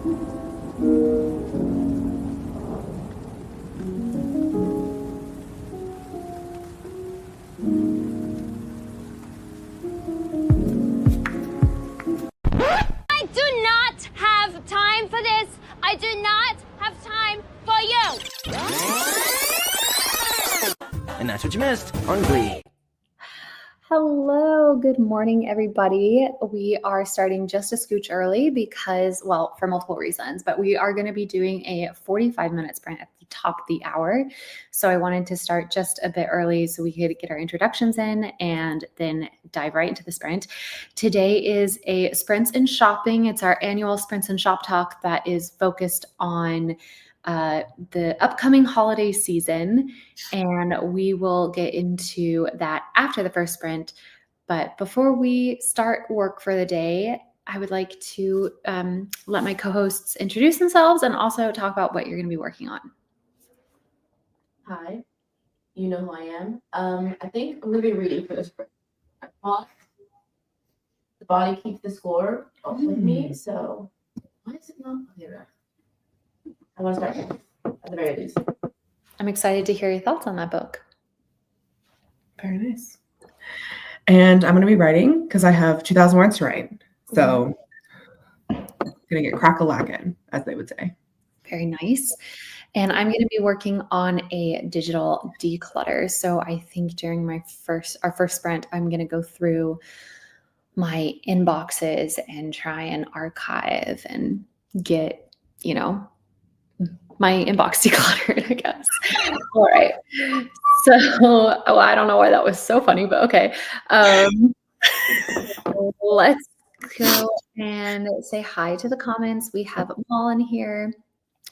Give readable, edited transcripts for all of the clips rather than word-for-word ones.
I do not have time for this. I do not have time for you. And that's what you missed on Glee. Hello, good morning, everybody. We are starting just a scooch early because, well, for multiple reasons, but we are going to be doing a 45-minute sprint at the top of the hour. So I wanted to start just a bit early so we could get our introductions in and then dive right into the sprint. Today is a Sprints and Shopping. It's our annual Sprints and Shop Talk that is focused on the upcoming holiday season, and we will get into that after the first sprint. But before we start work for the day, I would like to let my co-hosts introduce themselves and also talk about what you're going to be working on. Hi, you know who I am. I think I'm going to be reading for this sprint. I thought the body keeps the score with me, so why is it not here? I want to start at the very least. I'm excited to hear your thoughts on that book. Very nice. And I'm going to be writing because I have 2,000 words to write. So going to get crack-a-lackin', as they would say. Very nice. And I'm going to be working on a digital declutter. So I think during our first sprint, I'm going to go through my inboxes and try and archive and get, my inbox decluttered, I guess. All right. So, I don't know why that was so funny, but okay. Let's go and say hi to the comments. We have Malin here.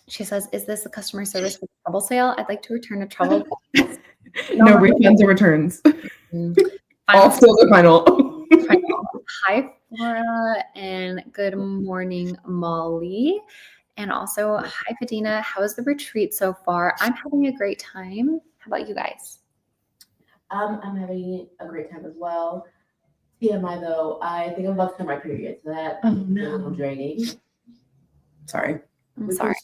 She says, "Is this a customer service for the trouble sale? I'd like to return a trouble." No refunds or returns. Final. All still the final. Hi, Flora, and good morning, Molly. And also, hi, Fadina. How is the retreat so far? I'm having a great time. How about you guys? I'm having a great time as well. TMI though, I think I'm about to come my period, so that is a little draining. Sorry. I'm sorry.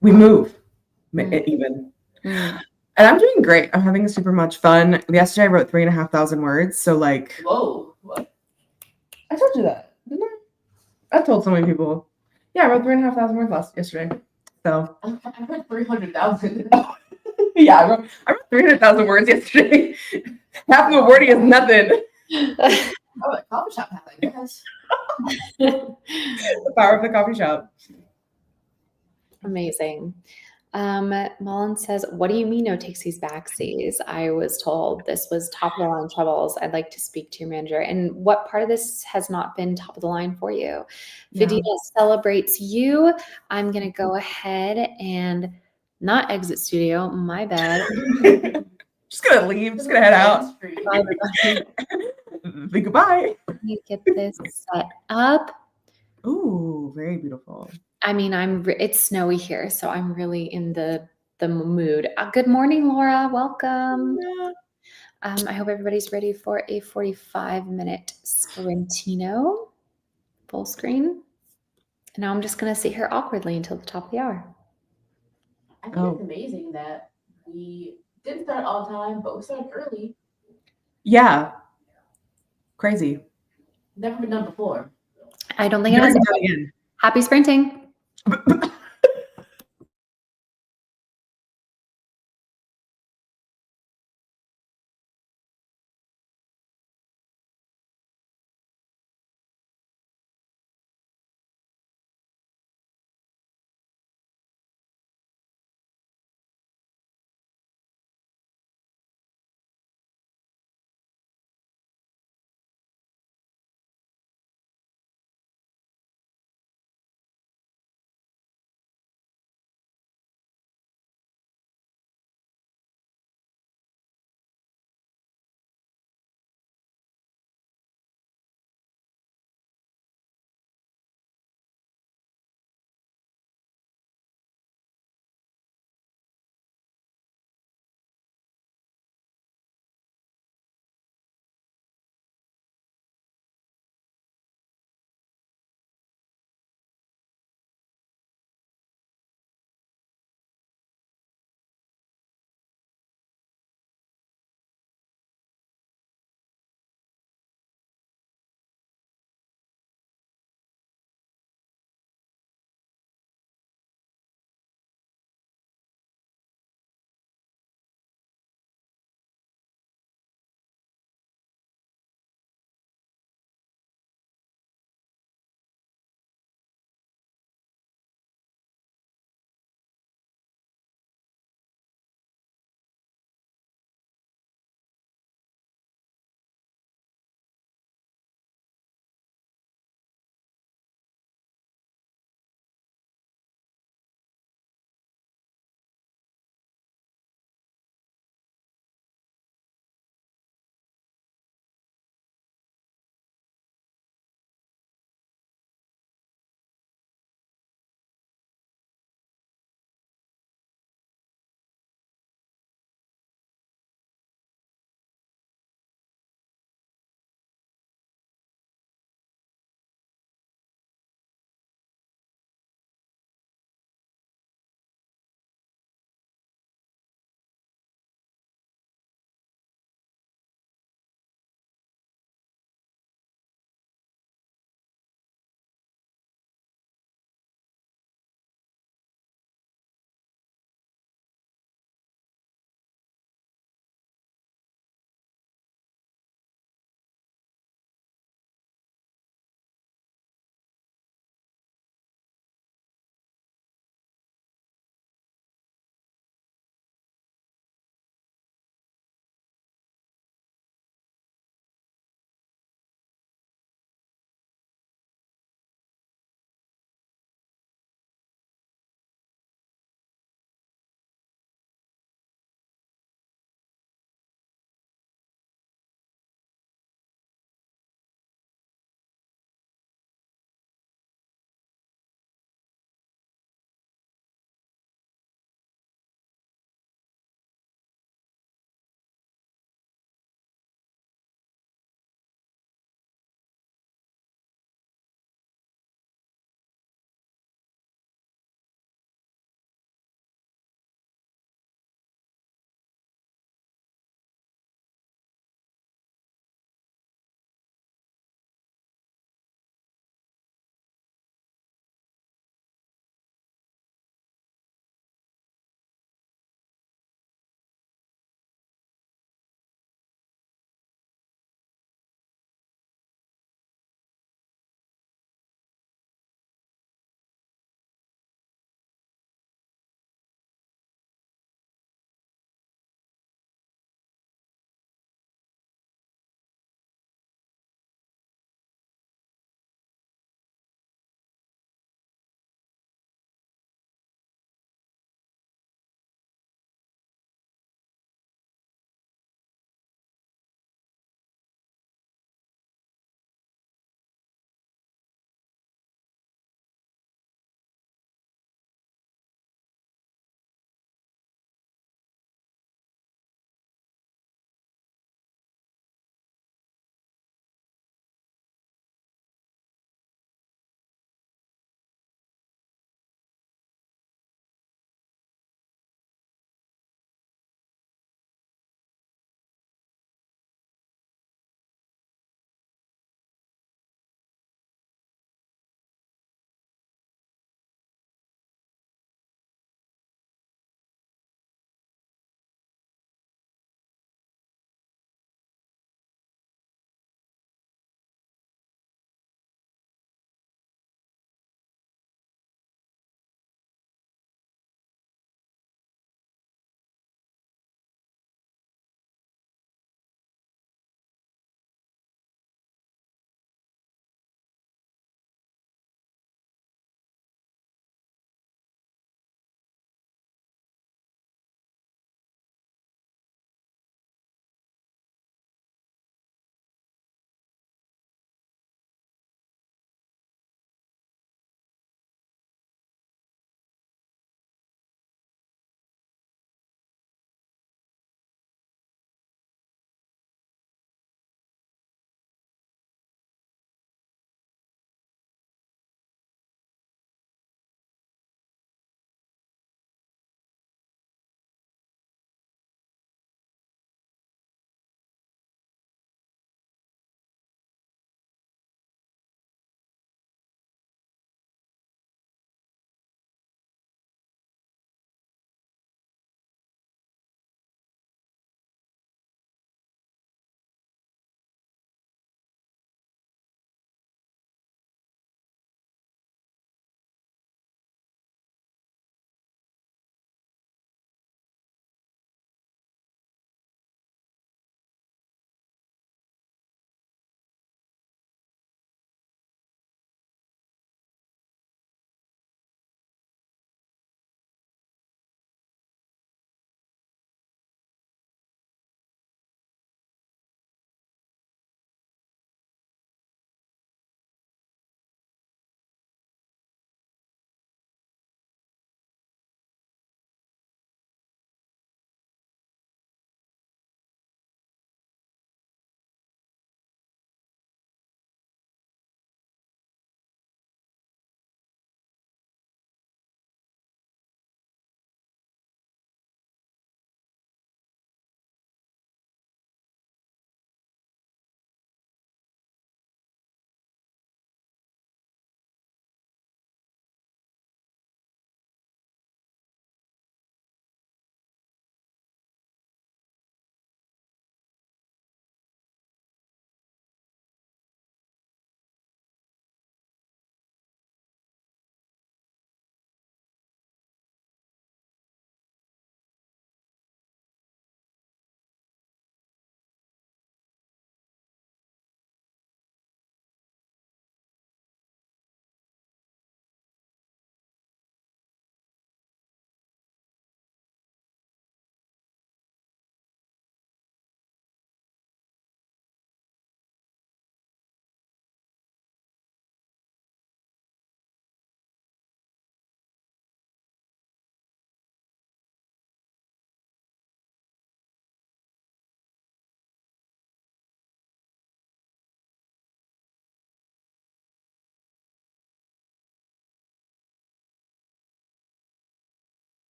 We move even. And I'm doing great. I'm having super much fun. Yesterday I wrote 3,500 words. So Whoa. What? I told you that, didn't I? I told so many people. Yeah, I wrote 3,500 words yesterday. So I read 300,000. yeah, I wrote 300,000 words yesterday. Half of a wording is nothing. Oh, a coffee shop hat, I guess. The power of the coffee shop. Amazing. Mullen says, "What do you mean no takesies backsies? I was told this was top of the line troubles. I'd like to speak to your manager." And what part of this has not been top of the line for you? Vidya celebrates you. I'm going to go ahead and not exit studio. My bad. Just going to leave. Just going to head out. Say goodbye. Let me get this set up. Ooh, very beautiful. I mean, it's snowy here, so I'm really in the mood. Good morning, Laura. Welcome. Yeah. I hope everybody's ready for a 45-minute sprintino. Full screen. And now I'm just going to sit here awkwardly until the top of the hour. I think it's amazing that we didn't start on time, but we started early. Yeah. Crazy. Never been done before. I don't think it has. Happy sprinting.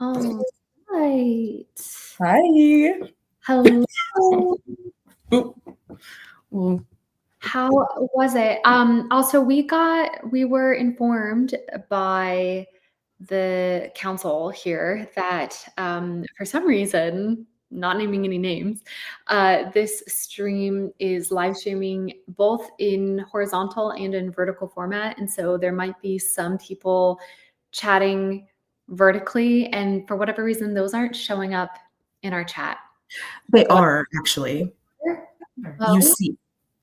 All right. Hi. Hello. Ooh. Ooh. How was it? Also, we were informed by the council here that for some reason, not naming any names, this stream is live streaming both in horizontal and in vertical format. And so there might be some people chatting vertically, and for whatever reason, those aren't showing up in our chat. They are actually. Oh. You see,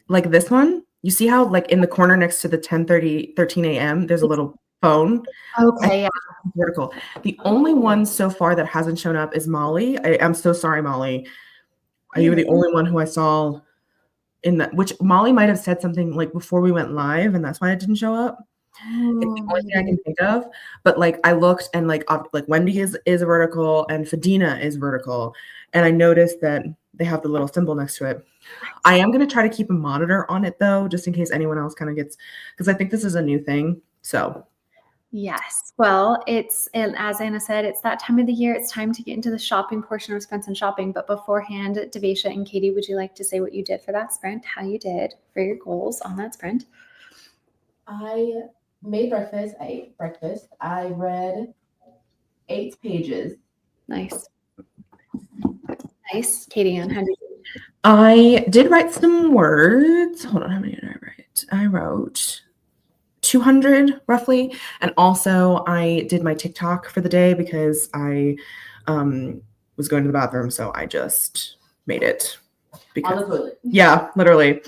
like this one, you see how like in the corner next to the 13 a.m., there's a little phone. Okay, yeah. Vertical. The only one so far that hasn't shown up is Molly. I'm so sorry, Molly. You were the only one who I saw in that, which Molly might have said something like before we went live, and that's why it didn't show up. It's the only thing I can think of. But like I looked and like Wendy is vertical and Fadina is vertical. And I noticed that they have the little symbol next to it. I am going to try to keep a monitor on it though, just in case anyone else kind of gets, because I think this is a new thing. So yes. Well, and as Anna said, it's that time of the year. It's time to get into the shopping portion of Spence and Shopping. But beforehand, Devesha and Katie, would you like to say what you did for that sprint, how you did for your goals on that sprint? I made breakfast. I ate breakfast. I read 8 pages. Nice. Nice. Katie Ann, how did you do? I did write some words. Hold on, how many did I write? I wrote 200 roughly. And also I did my TikTok for the day because I was going to the bathroom. So I just made it. On the toilet. Yeah, literally.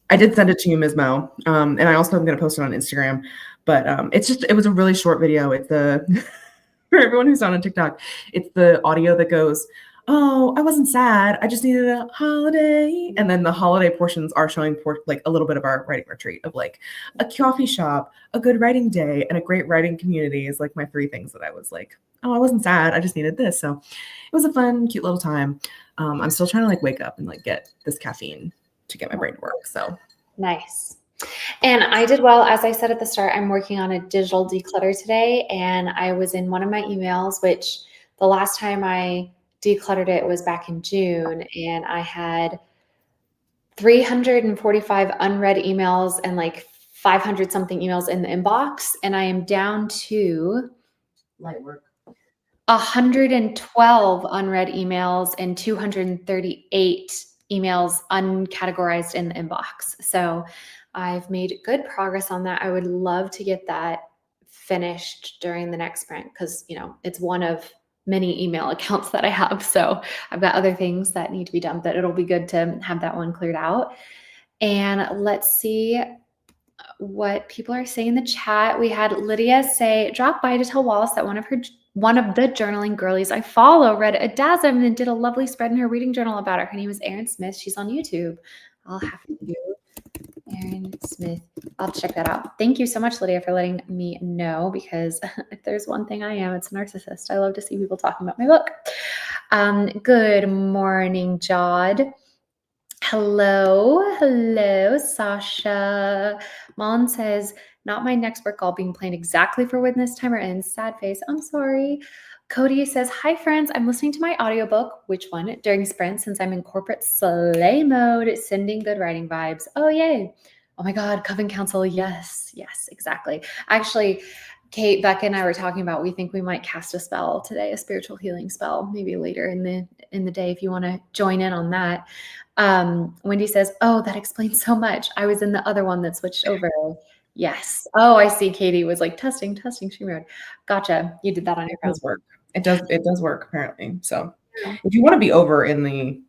I did send it to you, Ms. Mo. And I also am going to post it on Instagram. But it was a really short video. It's for everyone who's not on TikTok, it's the audio that goes, oh, I wasn't sad. I just needed a holiday. And then the holiday portions are showing like a little bit of our writing retreat of like a coffee shop, a good writing day, and a great writing community is like my 3 things that I was like, oh, I wasn't sad. I just needed this. So it was a fun, cute little time. I'm still trying to like wake up and like get this caffeine to get my brain to work. So nice. And I did well. As I said at the start, I'm working on a digital declutter today. And I was in one of my emails, which the last time I decluttered it was back in June. And I had 345 unread emails and like 500 something emails in the inbox. And I am down to Light work. 112 unread emails and 238 emails uncategorized in the inbox. So I've made good progress on that. I would love to get that finished during the next sprint because, it's one of many email accounts that I have. So I've got other things that need to be done, but it'll be good to have that one cleared out. And let's see what people are saying in the chat. We had Lydia say, drop by to tell Wallace that one of the journaling girlies I follow read a DASM and did a lovely spread in her reading journal about her. Her name is Erin Smith. She's on YouTube. I'll have to do Erin Smith. I'll have to check that out. Thank you so much, Lydia, for letting me know, because if there's one thing I am, it's a narcissist. I love to see people talking about my book. Good morning, Jod. Hello, Sasha. Mullen says, not my next work all being planned exactly for when this timer ends. Sad face. I'm sorry. Cody says, hi, friends. I'm listening to my audiobook. Which one? During sprint, since I'm in corporate slay mode, sending good writing vibes. Oh, yay. Oh, my God. Coven Council. Yes, exactly. Actually, Kate, Becca, and I were talking about, we think we might cast a spell today, a spiritual healing spell, maybe later in the day if you want to join in on that. Wendy says, oh, that explains so much. I was in the other one that switched over. Yes. Oh, I see. Katie was like testing streamer. Gotcha. You did that on your phone. It does work. It does work apparently. So if you want to be over in the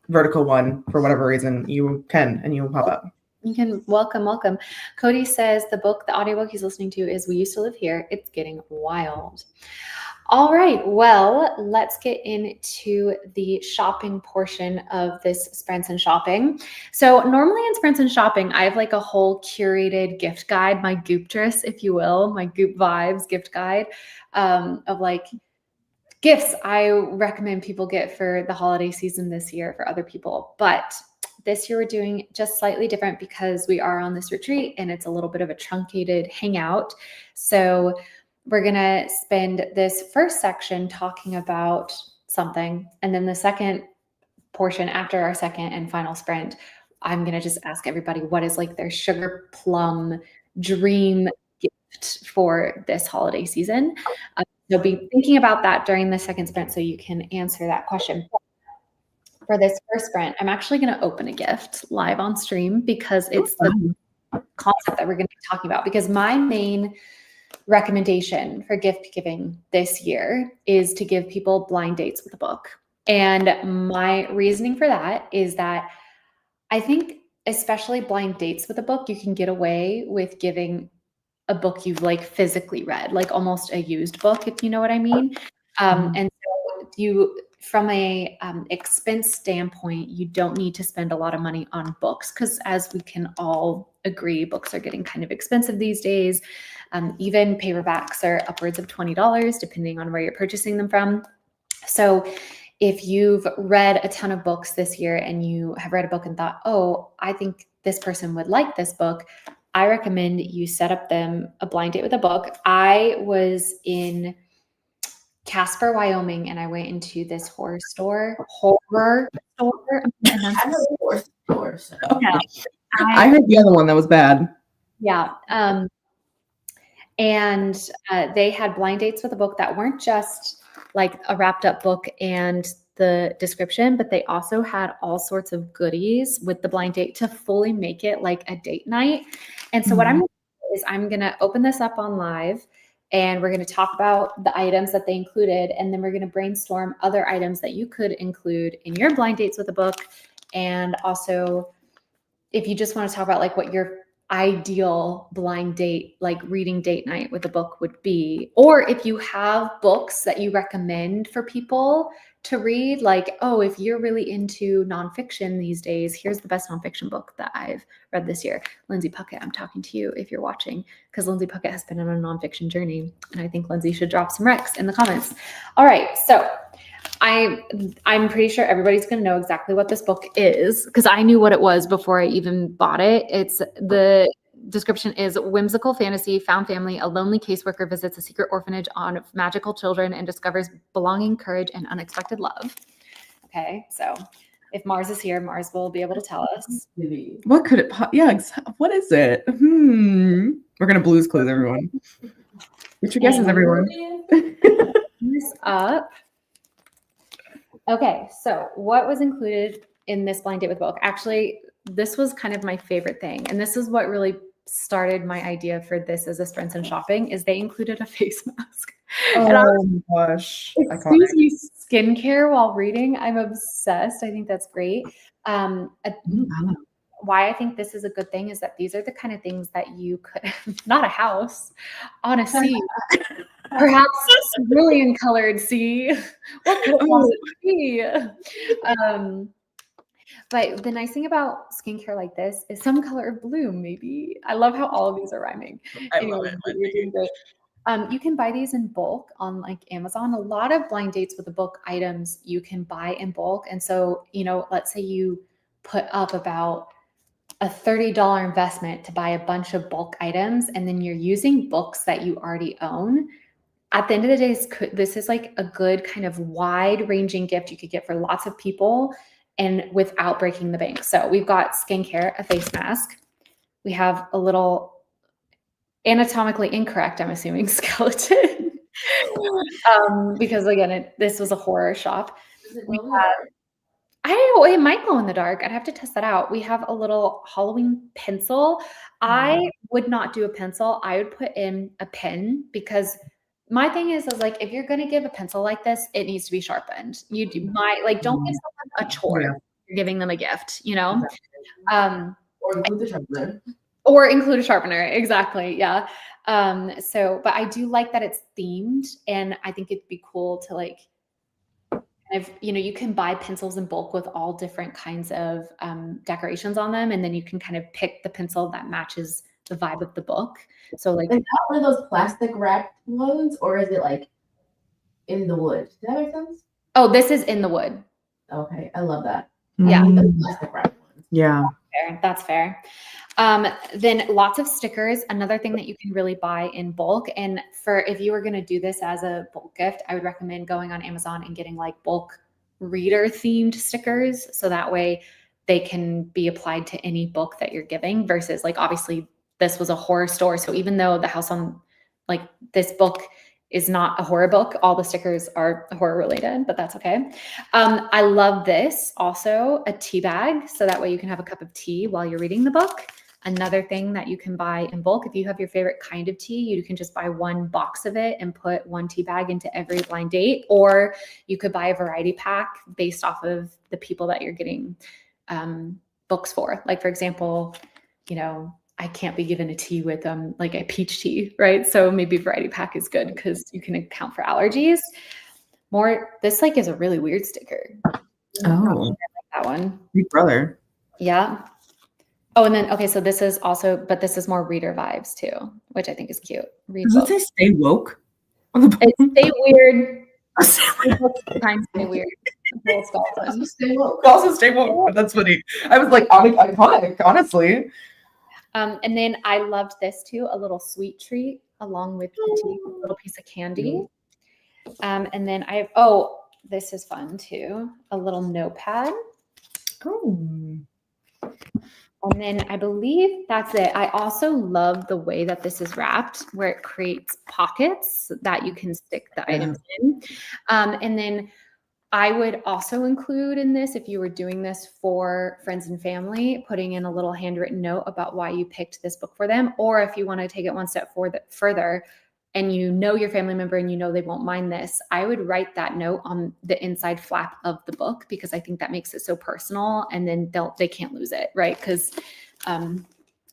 vertical one for whatever reason, you can, and you will pop up. You can. Welcome. Cody says the audiobook he's listening to is We Used to Live Here. It's getting wild. All right. Well, let's get into the shopping portion of this Sprints and Shopping. So normally in Sprints and Shopping, I have like a whole curated gift guide, my Gooptress, if you will, my Goop Vibes gift guide of like gifts I recommend people get for the holiday season this year for other people. But this year we're doing just slightly different because we are on this retreat and it's a little bit of a truncated hangout. So we're going to spend this first section talking about something. And then the second portion, after our second and final sprint, I'm going to just ask everybody what is like their sugar plum dream gift for this holiday season. So be thinking about that during the second sprint so you can answer that question. For this first sprint, I'm actually going to open a gift live on stream because it's the concept that we're going to be talking about. Because my main recommendation for gift giving this year is to give people blind dates with a book. And my reasoning for that is that I think, especially blind dates with a book, you can get away with giving a book you've like physically read, like almost a used book, if you know what I mean. And so you, from a expense standpoint, you don't need to spend a lot of money on books because, as we can all agree, books are getting kind of expensive these days. Even paperbacks are upwards of $20 depending on where you're purchasing them from. So if you've read a ton of books this year and you have read a book and thought, oh, I think this person would like this book, I recommend you set up them a blind date with a book. I was in Casper, Wyoming, and I went into this horror store. I heard horror store. So. Yeah. I heard the other one that was bad. Yeah. And they had blind dates with a book that weren't just like a wrapped up book and the description, but they also had all sorts of goodies with the blind date to fully make it like a date night. And so what I'm going to do is I'm going to open this up on live and we're going to talk about the items that they included. And then we're going to brainstorm other items that you could include in your blind dates with a book. And also, if you just want to talk about like what your ideal blind date, like reading date night with a book would be, or if you have books that you recommend for people to read, like, oh, if you're really into nonfiction these days, here's the best nonfiction book that I've read this year. Lindsay Puckett, I'm talking to you if you're watching, because Lindsay Puckett has been on a nonfiction journey, and I think Lindsay should drop some recs in the comments. All right, so I'm pretty sure everybody's going to know exactly what this book is because I knew what it was before I even bought it. It's the description is whimsical fantasy, found family, a lonely caseworker visits a secret orphanage on magical children and discovers belonging, courage, and unexpected love. Okay, so if Mars is here, Mars will be able to tell us. What could it? What is it? We're gonna Blue's Clues, everyone. Get your guesses, everyone. This up. Okay, so what was included in this blind date with book? Actually, this was kind of my favorite thing. And this is what really started my idea for this as a sprints and shopping is they included a face mask. Oh my gosh. Excuse me, skincare while reading. I'm obsessed. I think that's great. Why I think this is a good thing is that these are the kind of things that you could, not a house, on a sea. Perhaps cerulean colored sea. What could it possibly be? But the nice thing about skincare like this is some color of blue, maybe. I love how all of these are rhyming. I love it. You're doing great. You can buy these in bulk on like Amazon. A lot of blind dates with the book items you can buy in bulk. And so, let's say you put up about a $30 investment to buy a bunch of bulk items, and then you're using books that you already own. At the end of the day, this is like a good kind of wide-ranging gift you could get for lots of people and without breaking the bank. So we've got skincare, a face mask. We have a little anatomically incorrect, I'm assuming, skeleton. Because again, this was a horror shop. I don't know, it might glow in the dark. I'd have to test that out. We have a little Halloween pencil. I would not do a pencil. I would put in a pen because my thing is like, if you're going to give a pencil like this, it needs to be sharpened. Don't give someone a chore. Yeah. You're giving them a gift, Or include the sharpener. Or include a sharpener. Exactly. Yeah. But I do like that it's themed, and I think it'd be cool to like, you can buy pencils in bulk with all different kinds of decorations on them. And then you can kind of pick the pencil that matches the vibe of the book. So like, is that one of those plastic wrapped ones, or is it like in the wood? Does that make sense? Oh, this is in the wood. Okay, I love that. Yeah. The plastic wrapped ones. Yeah. fair. That's fair. Then lots of stickers. Another thing that you can really buy in bulk. And for if you were going to do this as a bulk gift, I would recommend going on Amazon and getting like bulk reader themed stickers. So that way they can be applied to any book that you're giving versus like, obviously this was a horror store. So even though the house on like this book is not a horror book, all the stickers are horror related, but that's okay. I love this also, a tea bag. So that way you can have a cup of tea while you're reading the book. Another thing that you can buy in bulk, if you have your favorite kind of tea, you can just buy one box of it and put one tea bag into every blind date, or you could buy a variety pack based off of the people that you're getting books for. Like for example, you know, I can't be given a tea with like a peach tea, right? So maybe variety pack is good because you can account for allergies. This like is a really weird sticker. Oh, I like that one. Big Brother. Yeah. Oh, and then, okay, so this is also, but this is more reader vibes too, which I think is cute. Read Does it books. say "Stay woke" on the book? It's stay weird. Sometimes stay weird. Also stay woke. Also "Stay woke." That's funny. I was like, iconic, honestly. And then I loved this too, a little sweet treat along with the tea, a little piece of candy. And then this is fun too, a little notepad. Oh. And then I believe that's it. I also love the way that this is wrapped, where it creates pockets that you can stick the items in. And then I would also include in this, if you were doing this for friends and family, putting in a little handwritten note about why you picked this book for them. Or if you want to take it one step further and you know your family member and you know they won't mind this, I would write that note on the inside flap of the book because I think that makes it so personal and then they can't lose it, right? Because,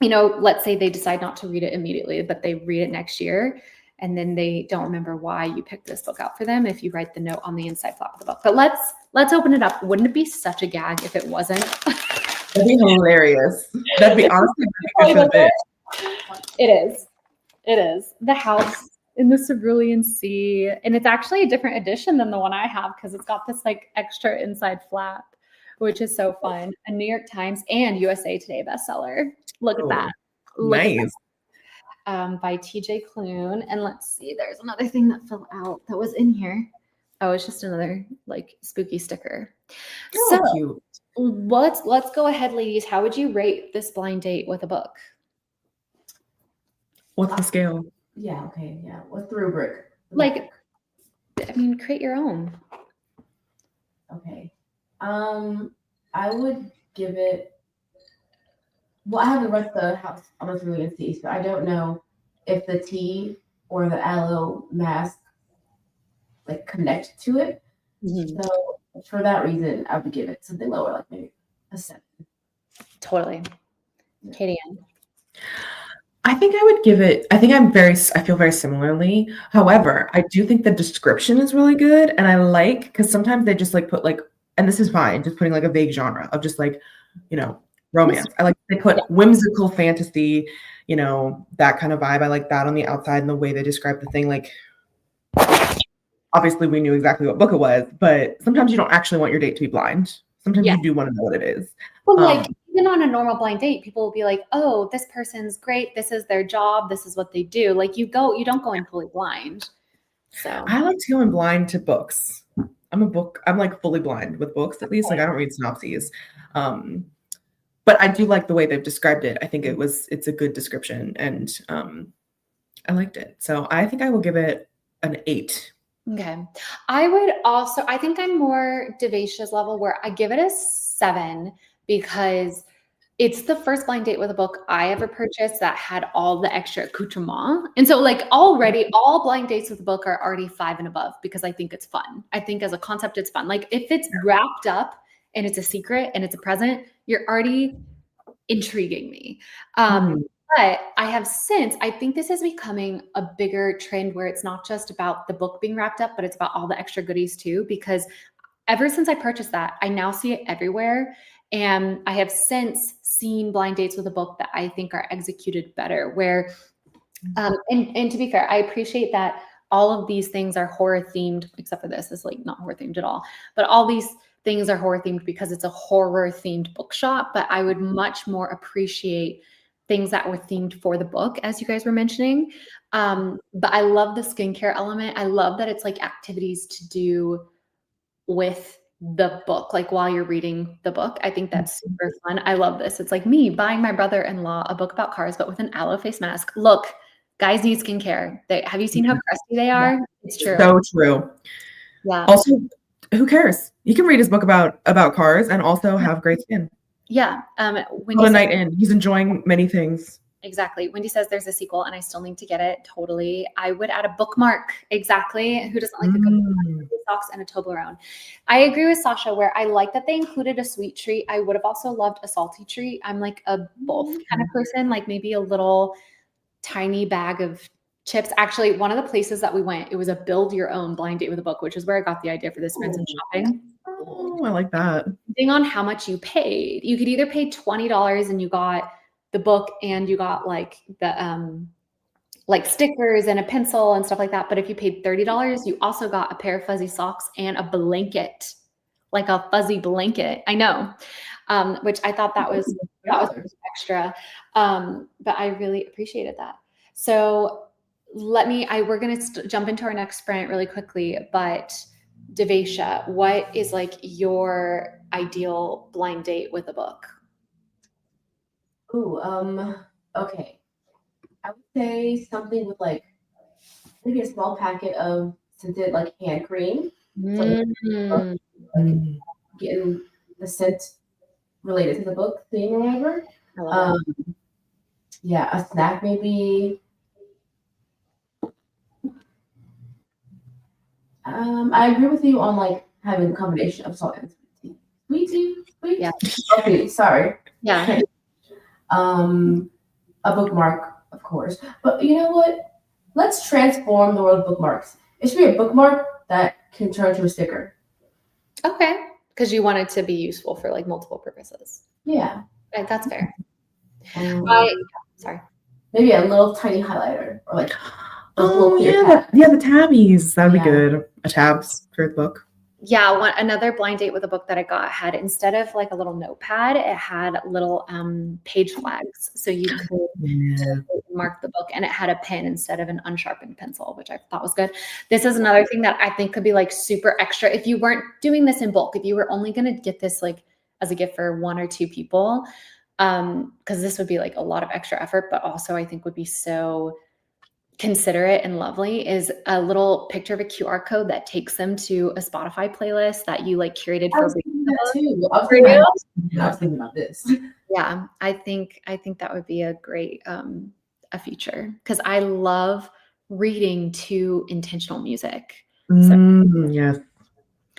you know, let's say they decide not to read it immediately, but they read it next year. And then they don't remember why you picked this book out for them if you write the note on the inside flap of the book. But let's open it up. Wouldn't it be such a gag if it wasn't? That'd be hilarious. That'd be honestly a good bit. It is. It is. The house in the Cerulean Sea. And it's actually a different edition than the one I have because it's got this like extra inside flap, which is so fun. A New York Times and USA Today bestseller. Look at that. Nice. By TJ Klune. And let's see, there's another thing that fell out that was in here. Oh, it's just another like spooky sticker. So cute. Let's go ahead, ladies. How would you rate this blind date with a book? What's the scale? Yeah, okay, yeah. What's the rubric? Like, I mean, create your own. Okay. I would give it. Well, I haven't read the house on the Cerulean Sea, so I don't know if the tea or the aloe mask like connect to it. Mm-hmm. So for that reason, I would give it something lower, like maybe a 7. Totally. Katie Ann. I think I would give it, I feel very similarly. However, I do think the description is really good. And I like, because sometimes they just like put like, and this is fine, just putting like a vague genre of just like, you know, romance. I like they put whimsical fantasy, you know, that kind of vibe. I like that on the outside and the way they describe the thing. Like, obviously we knew exactly what book it was, but sometimes you don't actually want your date to be blind. Sometimes you do want to know what it is. Well, like even on a normal blind date, people will be like, oh, this person's great. This is their job. This is what they do. Like you don't go in fully blind. So I like to go in blind to books. I'm like fully blind with books, at least. Like I don't read synopses. But I do like the way they've described it. I think it's a good description and I liked it. So I think I will give it an 8. Okay. I think I'm more Devasha's level where I give it a 7 because it's the first blind date with a book I ever purchased that had all the extra accoutrement. And so like already all blind dates with a book are already 5 and above because I think it's fun. I think as a concept, it's fun. Like if it's wrapped up and it's a secret and it's a present, you're already intriguing me. But I think this is becoming a bigger trend where it's not just about the book being wrapped up, but it's about all the extra goodies too, because ever since I purchased that, I now see it everywhere. And I have since seen blind dates with a book that I think are executed better where, and to be fair, I appreciate that all of these things are horror themed, except for this is like not horror themed at all, but all these things are horror themed because it's a horror themed bookshop, but I would much more appreciate things that were themed for the book, as you guys were mentioning. But I love the skincare element. I love that it's like activities to do with the book, like while you're reading the book. I think that's super fun. I love this. It's like me buying my brother-in-law a book about cars, but with an aloe face mask. Look, guys need skincare. Have you seen how crusty they are? Yeah. It's true. So true. Yeah. Also, who cares? You can read his book about cars and also have great skin. Yeah. Wendy night in. He's enjoying many things. Exactly. Wendy says there's a sequel and I still need to get it. Totally. I would add a bookmark. Exactly. Who doesn't like a good bookmark? Socks and a Toblerone. I agree with Sasha where I like that they included a sweet treat. I would have also loved a salty treat. I'm like a both kind of person, like maybe a little tiny bag of chips. Actually, one of the places that we went, it was a build your own blind date with a book, which is where I got the idea for this friends and shopping. Oh, I like that. Depending on how much you paid, you could either pay $20 and you got the book and you got like the like stickers and a pencil and stuff like that. But if you paid $30, you also got a pair of fuzzy socks and a blanket, like a fuzzy blanket. I know, which I thought that was extra. But I really appreciated that. So we're going to jump into our next sprint really quickly, but Devesha, what is like your ideal blind date with a book? Ooh, okay. I would say something with like maybe a small packet of scented like hand cream. Like, getting the scent related to the book theme or whatever. Yeah, a snack maybe. I agree with you on like having a combination of salt and sweet tea. Sweet? Yeah. Okay, sorry. Yeah. A bookmark, of course. But you know what? Let's transform the world of bookmarks. It should be a bookmark that can turn to a sticker. Okay. Because you want it to be useful for like multiple purposes. Yeah. Right, that's fair. Sorry. Maybe a little tiny highlighter or like the tabbies. That would be good. A tabs for the book. Yeah, another blind date with a book that I got had, instead of like a little notepad, it had little page flags. So you could mark the book, and it had a pen instead of an unsharpened pencil, which I thought was good. This is another thing that I think could be like super extra. If you weren't doing this in bulk, if you were only going to get this like as a gift for 1 or 2 people, because this would be like a lot of extra effort, but also I think would be so considerate and lovely, is a little picture of a QR code that takes them to a Spotify playlist that you like curated for that too. I was thinking about this. Yeah, I think that would be a great a feature, because I love reading to intentional music. Yes,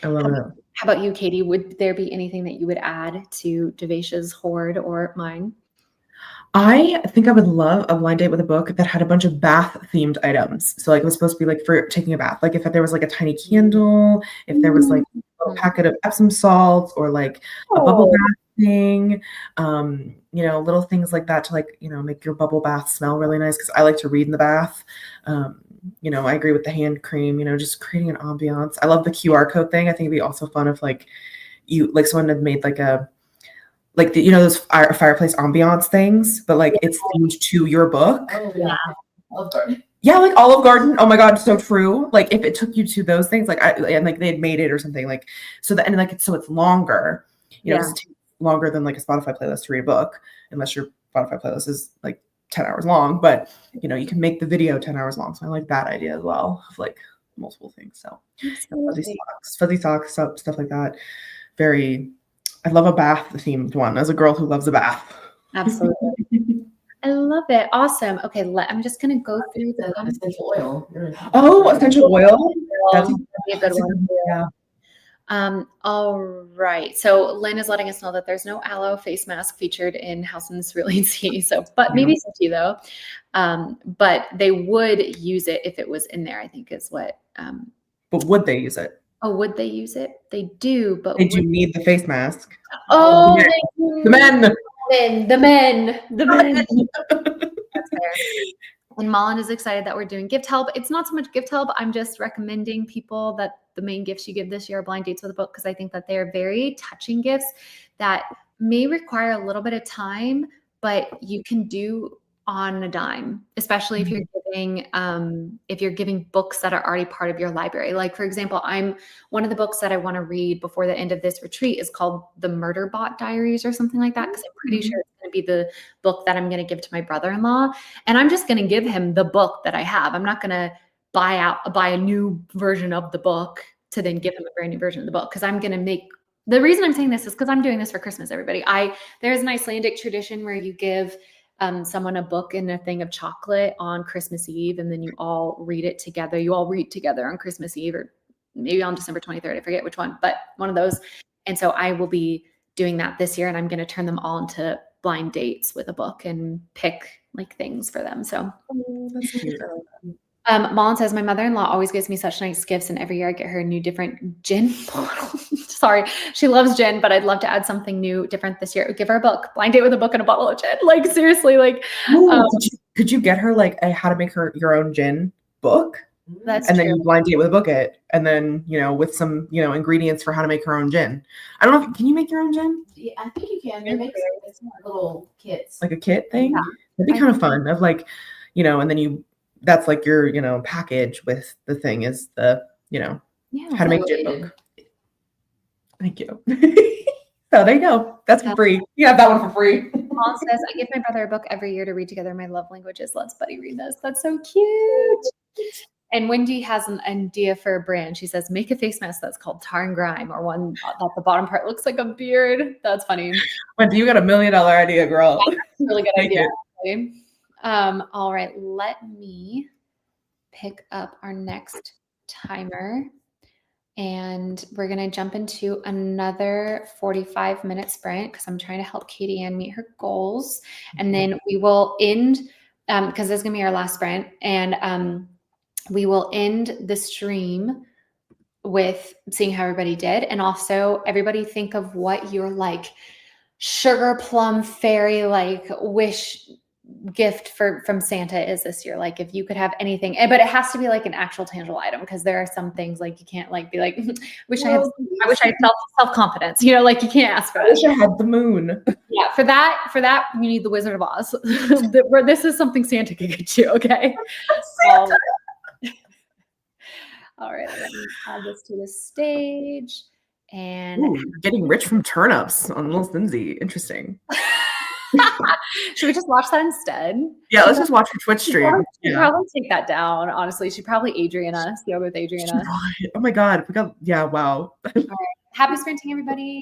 I love it. How about you, Katie? Would there be anything that you would add to Devesha's hoard or mine? I think I would love a blind date with a book that had a bunch of bath themed items. So like it was supposed to be like for taking a bath. Like if there was like a tiny candle, if there was like a little packet of Epsom salts or like a bubble bath thing, little things like that to like, make your bubble bath smell really nice. Cause I like to read in the bath. I agree with the hand cream, just creating an ambiance. I love the QR code thing. I think it'd be also fun if like someone had made like a, like those fireplace ambiance things, but like it's themed to your book. Oh, yeah. Olive Garden. Yeah, like Olive Garden. Oh my God, so true. Like if it took you to those things, like and like they had made it or something, like so that, and like so it's longer. It's longer than like a Spotify playlist to read a book, unless your Spotify playlist is like 10 hours long. But you can make the video 10 hours long. So I like that idea as well of like multiple things. So fuzzy socks, stuff like that. I love a bath themed one as a girl who loves a bath. Absolutely. I love it. Awesome. Okay, I'm just going to go through the essential oil. Oh, essential oil. That'd be a good one. Yeah. All right. So Lynn is letting us know that there's no aloe face mask featured in House in the Cerulean Sea. But maybe some tea though. But they would use it if it was in there, I think is what. But would they use it? Oh, would they use it? They do, but they do need the face mask. Oh, the men. The men. That's fair. And Malin is excited that we're doing gift help. It's not so much gift help. I'm just recommending people that the main gifts you give this year are blind dates with a book, because I think that they are very touching gifts that may require a little bit of time, but you can do on a dime, especially if you're giving books that are already part of your library. Like, for example, one of the books that I want to read before the end of this retreat is called The Murderbot Diaries or something like that, because I'm pretty sure it's going to be the book that I'm going to give to my brother-in-law. And I'm just going to give him the book that I have. I'm not going to buy a new version of the book to then give him a brand new version of the book, because I'm going to make the reason I'm saying this is because I'm doing this for Christmas, everybody. There's an Icelandic tradition where you give someone a book and a thing of chocolate on Christmas Eve, and then you all read it together. You all read together on Christmas Eve, or maybe on December 23rd. I forget which one, but one of those. And so I will be doing that this year, and I'm going to turn them all into blind dates with a book and pick like things for them. So That's cute. Malin says, my mother-in-law always gives me such nice gifts, and every year I get her a new different gin bottle. Sorry, she loves gin, but I'd love to add something new, different this year. Give her a book, blind date with a book and a bottle of gin. Like, seriously, like. Could you get her like a how to make your own gin book? That's and true. then you blind date with a book it, and then with some ingredients for how to make her own gin. I don't know. Can you make your own gin? Yeah, I think you can. They make little kits. Like a kit thing? Yeah. That'd be kind of fun. Of like, and then that's like your package with the thing is the how to make a gin book. Thank you. So there you go. That's for free. You have that one for free. Mom says, I give my brother a book every year to read together my love languages. Let's buddy read this. That's so cute. And Wendy has an idea for a brand. She says, make a face mask that's called Tar and Grime, or one that the bottom part looks like a beard. That's funny. Wendy, you got $1 million idea, girl. Yeah, that's a really good idea. All right, let me pick up our next timer. And we're going to jump into another 45-minute sprint, because I'm trying to help Katie Ann meet her goals. And then we will end, because this is going to be our last sprint. And we will end the stream with seeing how everybody did. And also, everybody think of what your like sugar plum fairy like wish gift from Santa is this year. Like, if you could have anything, but it has to be like an actual tangible item, because there are some things like you can't like be like, I wish I had self-confidence, like you can't ask for that. I wish I had the moon. Yeah, for that you need the Wizard of Oz. Where this is something Santa could get you. Okay. All right, let me add this to the stage. And getting rich from turnips on Little Cindy. Interesting. Should we just watch that instead? Yeah, let's just watch her Twitch stream. She'd probably take that down, honestly. She'd probably Adrian us, yoga with Adriana. Oh my God. Yeah, wow. All right. Happy sprinting, everybody.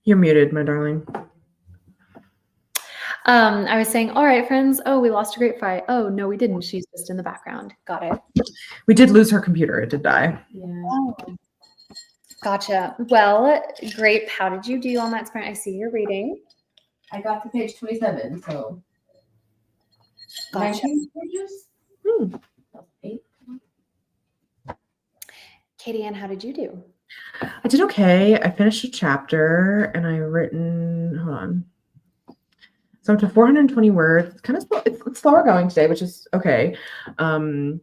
You're muted, my darling. I was saying, all right, friends. Oh, we lost a great fight. Oh, no, we didn't. She's just in the background. Got it. We did lose her computer. It did die. Yeah. Oh, gotcha. Well, grape, how did you do on that sprint? I see you're reading. I got to page 27, so. Gotcha. 19 pages? Hmm. 8. Katie Ann, how did you do? I did okay. I finished a chapter and I written, hold on. So up to 420 words. It's kind of slow, it's slower going today, which is okay. But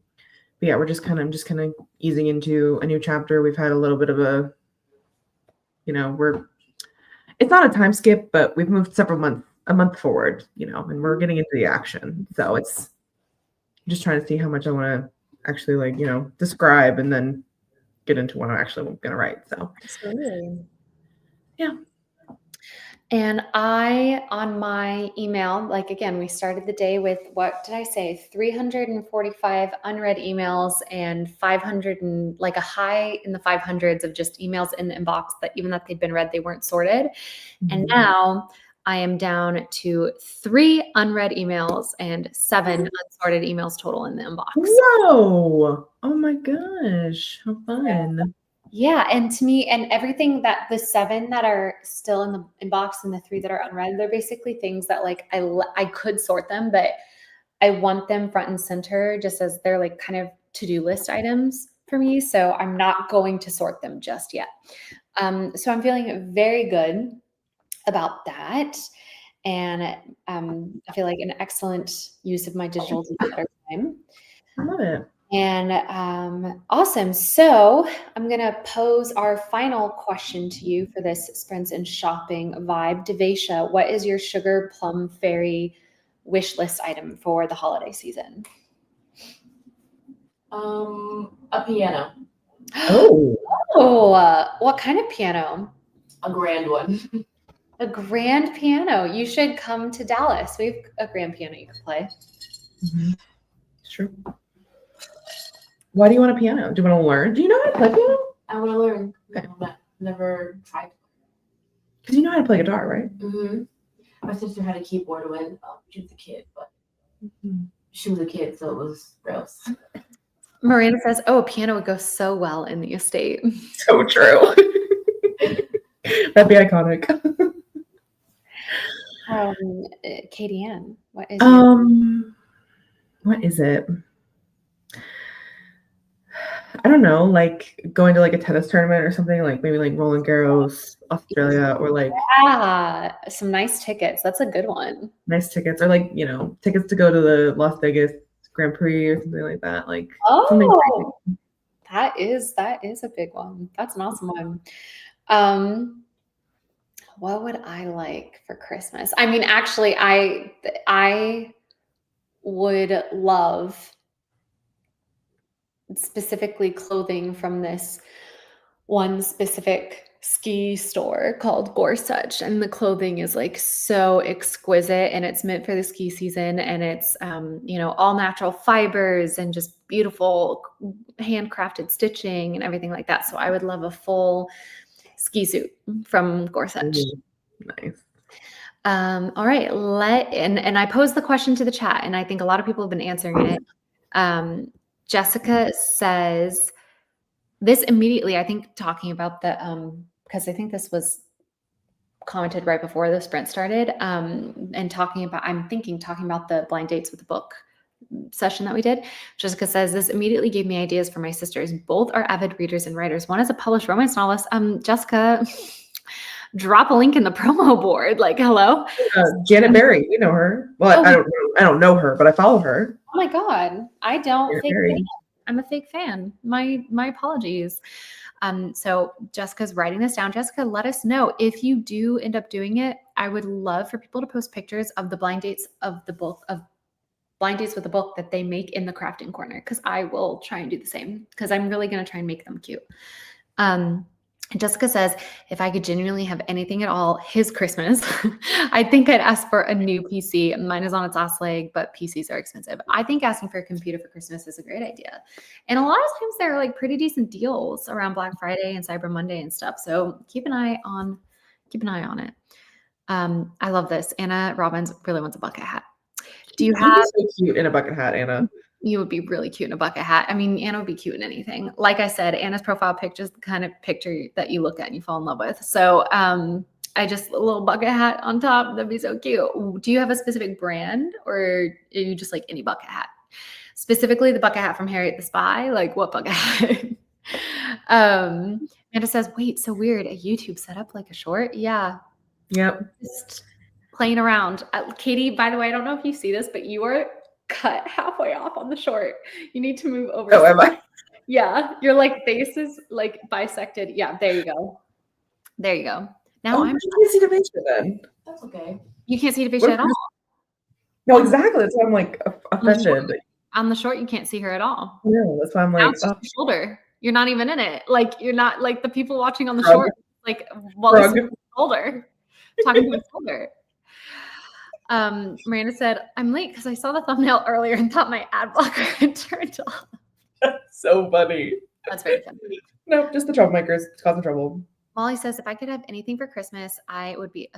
yeah, I'm just kind of easing into a new chapter. We've had a little bit of a, it's not a time skip, but we've moved a month forward, and we're getting into the action. So I'm just trying to see how much I want to actually describe and then get into what I'm actually going to write. So Absolutely. yeah. And I, on my email, again, we started the day with, what did I say? 345 unread emails and 500 and a high in the 500s of just emails in the inbox that even that they'd been read, they weren't sorted. Mm-hmm. And now I am down to 3 unread emails and 7 unsorted emails total in the inbox. Whoa. Oh my gosh. How fun. Yeah, and to me, and everything that the 7 that are still in the inbox and the 3 that are unread, they're basically things that I could sort them, but I want them front and center just as they're kind of to-do list items for me. So I'm not going to sort them just yet. So I'm feeling very good about that. And I feel like an excellent use of my digital declutter time. I love it. And awesome. So I'm going to pose our final question to you for this sprints and shopping vibe. Devesha, what is your sugar plum fairy wish list item for the holiday season? A piano. Oh. Oh, what kind of piano? A grand one. A grand piano. You should come to Dallas. We have a grand piano you can play. Mm-hmm. It's true. Why do you want a piano? Do you want to learn? Do you know how to play piano? I want to learn. Okay. I've never tried. Because you know how to play guitar, right? Mm-hmm. My sister had a keyboard when she was a kid, but she was a kid, so it was gross. Miranda says, oh, a piano would go so well in the estate. So true. That'd be iconic. Katie Ann, what is what is it? I don't know, going to a tennis tournament or something, maybe Roland Garros, Australia, or some nice tickets. That's a good one. Nice tickets, or tickets to go to the Las Vegas Grand Prix or something like that. Something crazy. That is a big one. That's an awesome one. What would I like for Christmas? I mean, actually, I would love specifically clothing from this one specific ski store called Gorsuch, and the clothing is so exquisite, and it's meant for the ski season, and it's all natural fibers and just beautiful handcrafted stitching and everything like that. So I would love a full ski suit from Gorsuch. Nice. All right, and I posed the question to the chat, and I think a lot of people have been answering it. Jessica says this immediately, I think, talking about the because I think this was commented right before the sprint started, and talking about the blind dates with the book session that we did. Jessica says this immediately gave me ideas for my sisters. Both are avid readers and writers. One is a published romance novelist. Jessica, drop a link in the promo board. Hello, Janet Berry. You know her. Well, I don't know her, but I follow her. Oh my God, I don't. Janet I'm a fake fan. My apologies. So Jessica's writing this down. Jessica, let us know if you do end up doing it. I would love for people to post pictures of the blind dates of the book, of blind dates with the book that they make in the crafting corner, because I will try and do the same, because I'm really going to try and make them cute. Jessica says, if I could genuinely have anything at all, his Christmas, I think I'd ask for a new PC. Mine is on its last leg, but PCs are expensive. I think asking for a computer for Christmas is a great idea. And a lot of times there are pretty decent deals around Black Friday and Cyber Monday and stuff. So keep an eye on keep an eye on it. I love this. Anna Robbins really wants a bucket hat. Do you You'd have? be so cute in a bucket hat, Anna. You would be really cute in a bucket hat. I mean, Anna would be cute in anything. Like I said, Anna's profile picture is the kind of picture that you look at and you fall in love with. So I just a little bucket hat on top. That'd be so cute. Do you have a specific brand or are you just like any bucket hat? Specifically the bucket hat from Harriet the Spy? Like what bucket hat? Amanda says, wait, so weird. A YouTube setup like a short? Yeah. Yep. Just playing around. Katie, by the way, I don't know if you see this, but you are cut halfway off on the short. You need to move over. Oh, am I? Yeah, your like face is like bisected. Yeah, there you go. There you go. Now You can't see the fascia then. That's okay. You can't see the fascia at all. No, exactly. That's why I'm like offended. On the short, you can't see her at all. No, that's why I'm Now like, it's just your shoulder. You're not even in it. Like you're not like the people watching on the Shrug. short. Like shoulder, talking to his shoulder. Miranda said, I'm late because I saw the thumbnail earlier and thought my ad blocker had turned off. That's so funny. That's very funny. No, just the troublemakers causing trouble. Molly says, if I could have anything for Christmas, it would be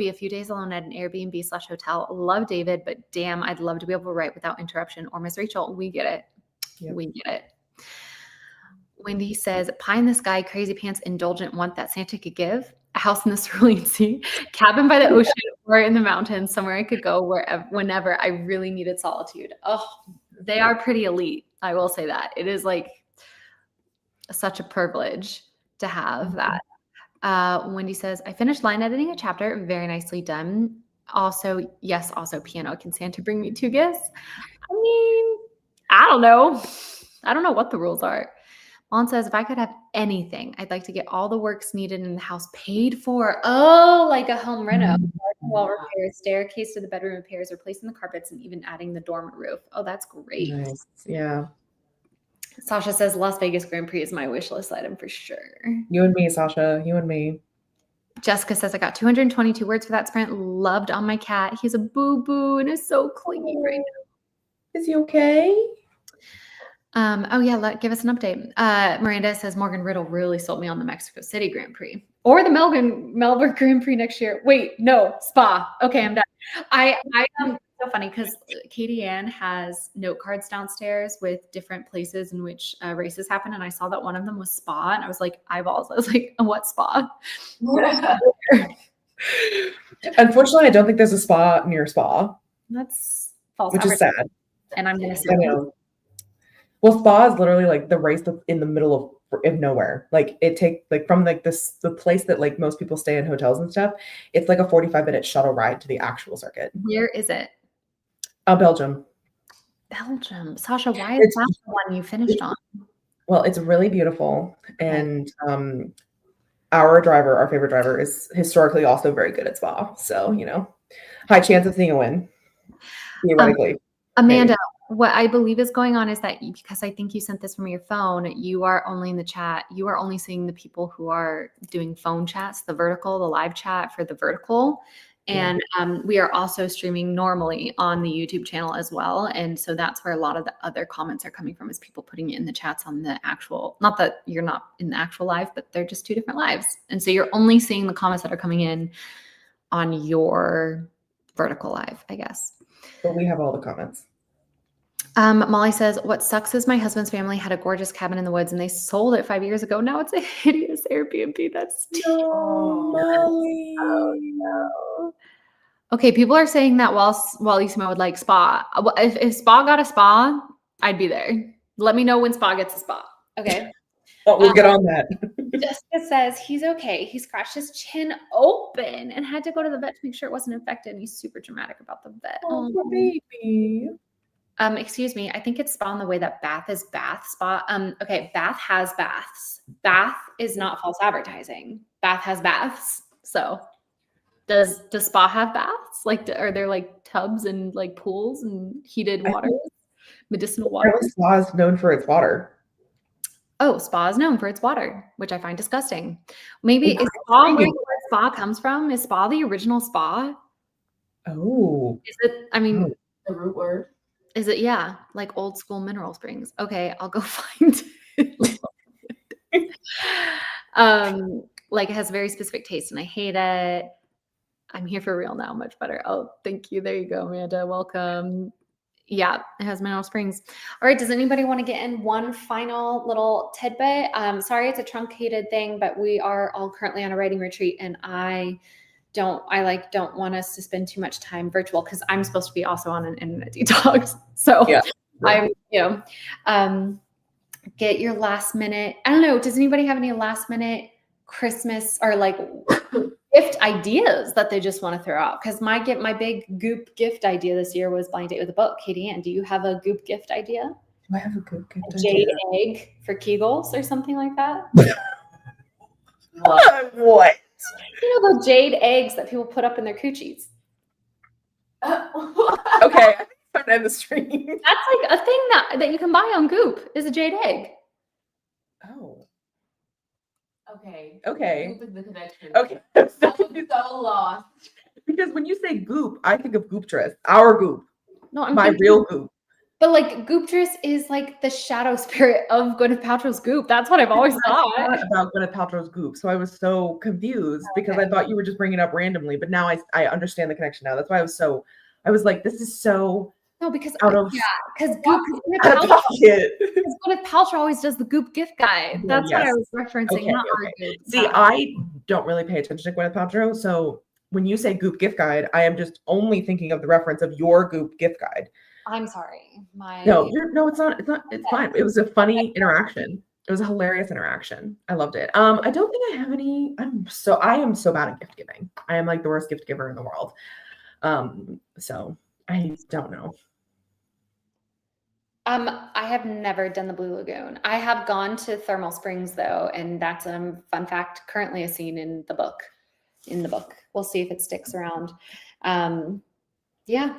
a few days alone at an Airbnb/hotel. Love David, but damn, I'd love to be able to write without interruption. Or Miss Rachel, we get it. Yep. We get it. Wendy says, pie in the sky, crazy pants, indulgent want that Santa could give. A house in the Cerulean Sea, cabin by the ocean, or in the mountains, somewhere I could go whenever I really needed solitude. Oh, they are pretty elite. I will say that. It is like such a privilege to have that. Wendy says, I finished line editing a chapter. Very nicely done. Also piano. Can Santa bring me 2 gifts? I mean, I don't know. I don't know what the rules are. Mom says, if I could have anything, I'd like to get all the works needed in the house paid for. Oh, like a home reno. Wall repairs, staircase to the bedroom repairs, replacing the carpets, and even adding the dormer roof. Oh, that's great. Nice. Yeah. Sasha says, Las Vegas Grand Prix is my wish list item for sure. You and me, Sasha. You and me. Jessica says, I got 222 words for that sprint. Loved on my cat. He's a boo-boo and is so clingy right now. Is he okay? Oh yeah, give us an update. Miranda says Morgan Riddle really sold me on the Mexico City Grand Prix or the Melbourne Grand Prix next year. Wait, no, Spa. Okay, I'm done. I so funny because Katie Ann has note cards downstairs with different places in which races happen, and I saw that one of them was Spa, and I was like eyeballs. I was like, what Spa? Unfortunately, I don't think there's a spa near Spa. That's false, which is sad. And I'm gonna say. Well, Spa is literally like the race that's in the middle of nowhere. Like it takes like from like the place that like most people stay in hotels and stuff. It's like a 45-minute shuttle ride to the actual circuit. Where is it? Belgium. Belgium. Sasha, why is that the one you finished on? Well, it's really beautiful. And our favorite driver, is historically also very good at Spa. So, high chance of seeing a win. Theoretically. Amanda, what I believe is going on is that because I think you sent this from your phone, you are only in the chat. You are only seeing the people who are doing phone chats, the live chat for the vertical. And we are also streaming normally on the YouTube channel as well. And so that's where a lot of the other comments are coming from, is people putting it in the chats on the actual, not that you're not in the actual live, but they're just 2 different lives. And so you're only seeing the comments that are coming in on your vertical live, I guess. But we have all the comments. Molly says, what sucks is my husband's family had a gorgeous cabin in the woods and they sold it 5 years ago. Now it's a hideous Airbnb. That's Molly. Oh, no. Okay, people are saying that while Isma would like Spa. If Spa got a spa, I'd be there. Let me know when Spa gets a spa. Okay. Oh, we'll get on that. Jessica says he's okay. He scratched his chin open and had to go to the vet to make sure it wasn't infected. And he's super dramatic about the vet. Oh, poor baby. Excuse me. I think it's Spa in the way that Bath is Bath. Spa. Okay, Bath has baths. Bath is not false advertising. Bath has baths. So does Spa have baths? Like, are there like tubs and like pools and heated water, medicinal water? Spa is known for its water. Oh, Spa is known for its water, which I find disgusting. Maybe is Spa where Spa comes from? Is Spa the original Spa? Oh. Is it? I mean, the root word. Is it? Yeah, like old school mineral springs. Okay, I'll go find it. Like it has very specific taste and I hate it. I'm here for real now. Much better. Oh, thank you. There you go, Amanda. Welcome. Yeah, it has mineral springs. All right. Does anybody want to get in one final little tidbit? Sorry, it's a truncated thing, but we are all currently on a writing retreat and I don't want us to spend too much time virtual because I'm supposed to be also on an internet detox. So Yeah. I'm, get your last minute. I don't know. Does anybody have any last minute Christmas or like gift ideas that they just want to throw out? Because my big Goop gift idea this year was blind date with a book. Katie Ann, do you have a Goop gift idea? Do I have a good gift A jade egg for Kegels or something like that? What? You know the jade eggs that people put up in their coochies. Okay, I think it's time to end the stream. That's like a thing that you can buy on Goop is a jade egg. Oh. Okay. Okay. Goop is the connection. Okay. I was so lost. Because when you say Goop, I think of Goop Dress. Our Goop. No, I'm My thinking, real Goop. but like Gooptress is like the shadow spirit of Gwyneth Paltrow's Goop. That's what I've always thought. I thought about Gwyneth Paltrow's Goop, so I was so confused because I thought you were just bringing it up randomly. But now I understand the connection now. That's why I was like, this is so No, because because Goop. out of pocket. Because Gwyneth Paltrow always does the Goop gift guide. That's what I Yes. was referencing. Okay, Not our okay. Goop. See, I don't really pay attention to Gwyneth Paltrow, so when you say Goop gift guide, I am just only thinking of the reference of your Goop gift guide. I'm sorry. No, it's not. It's fine. It was a funny interaction. It was a hilarious interaction. I loved it. I don't think I have any. I am so bad at gift giving. I am like the worst gift giver in the world. So I don't know. I have never done the Blue Lagoon. I have gone to Thermal Springs though, and that's a fun fact. Currently a scene in the book. We'll see if it sticks around. Yeah.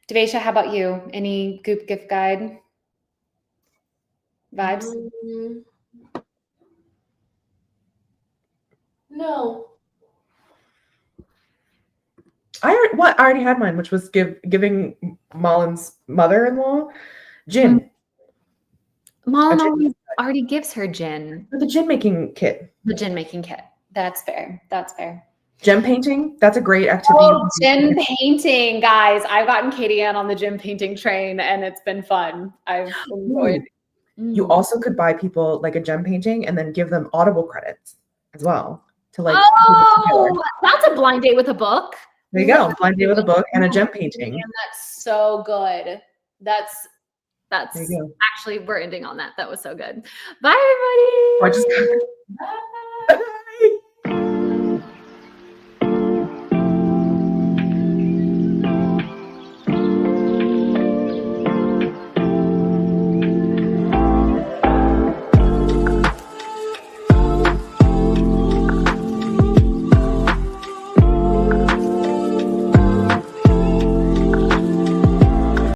Devesha, how about you? Any Goop gift guide vibes? No. I already had mine, which was giving Mullen's mother-in-law gin. Mullen already gives her gin. The gin making kit. The gin making kit. That's fair. Gem painting, that's a great activity. Oh, gem painting, guys. I've gotten Katie Ann on the gem painting train and it's been fun. I've enjoyed it. You also could buy people like a gem painting and then give them Audible credits as well to like. Oh, that's a blind date with a book. There you go, blind date with a book and a gem painting. And that's so good. That's there you go. actually we're ending on that. That was so good. Bye, everybody. I just